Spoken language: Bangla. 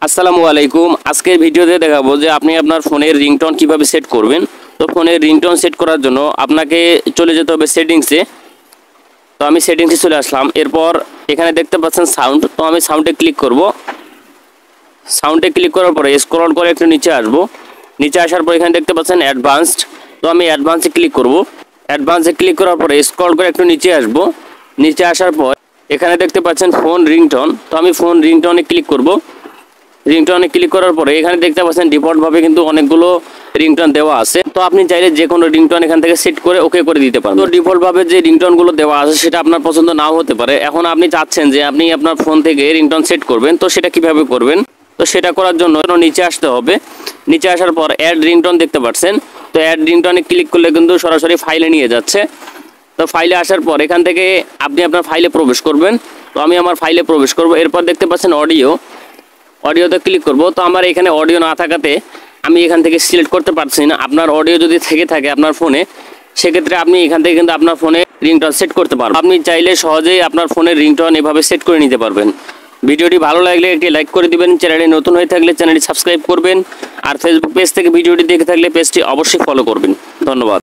আসসালামু আলাইকুম। আজকের ভিডিওতে দেখাবো যে আপনি আপনার ফোনের রিংটোন কিভাবে সেট করবেন। তো ফোনের রিংটোন সেট করার জন্য আপনাকে চলে যেতে হবে সেটিংসে। তো আমি সেটিংসে চলে আসলাম। এরপর এখানে দেখতে পাচ্ছেন সাউন্ড, তো আমি সাউন্ডে ক্লিক করব। সাউন্ডে ক্লিক করার পরে স্ক্রল করে একটু নিচে আসব। নিচে আসার পর এখানে দেখতে পাচ্ছেন অ্যাডভান্সড, তো আমি অ্যাডভান্সে ক্লিক করব। অ্যাডভান্সে ক্লিক করার পরে স্ক্রল করে একটু নিচে আসব। নিচে আসার পর এখানে দেখতে পাচ্ছেন ফোন রিংটোন, তো আমি ফোন রিংটোনে ক্লিক করব। রিংটোনে ক্লিক করার পরে এখানে দেখতে পাচ্ছেন ডিফল্টভাবে কিন্তু অনেকগুলো রিংটোন দেওয়া আছে। তো আপনি চাইলে যে কোনো রিংটোন এখান থেকে সেট করে ওকে করে দিতে পারেন। তো ডিফল্টভাবে যে রিংটোনগুলো দেওয়া আছে সেটা আপনার পছন্দ নাও হতে পারে। এখন আপনি চাচ্ছেন যে আপনি আপনার ফোন থেকে রিংটোন সেট করবেন, তো সেটা কিভাবে করবেন। তো সেটা করার জন্য নিচে আসতে হবে। নিচে আসার পর অ্যাড রিংটোন দেখতে পাচ্ছেন, তো অ্যাড রিংটোনে ক্লিক করলে কিন্তু সরাসরি ফাইলে নিয়ে যাচ্ছে। তো ফাইলে আসার পর এখান থেকে আপনি আপনার ফাইলে প্রবেশ করবেন। তো আমি আমার ফাইলে প্রবেশ করব। এরপর দেখতে পাচ্ছেন অডিওতে ক্লিক করব। তো আমার এখানে অডিও না থাকাতে আমি এখান থেকে সিলেক্ট করতে পারছি না। আপনার অডিও যদি থেকে থাকে আপনার ফোনে, সেক্ষেত্রে আপনি এখান থেকে কিন্তু আপনার ফোনে রিংটোন সেট করতে পারবেন। আপনি চাইলে সহজেই আপনার ফোনের রিংটোন এভাবে সেট করে নিতে পারবেন। ভিডিওটি ভালো লাগলে একটি লাইক করে দিবেন। চ্যানেলে নতুন হয়ে থাকলে চ্যানেলটি সাবস্ক্রাইব করবেন। আর ফেসবুক পেজ থেকে ভিডিওটি দেখে থাকলে পেজটি অবশ্যই ফলো করবেন। ধন্যবাদ।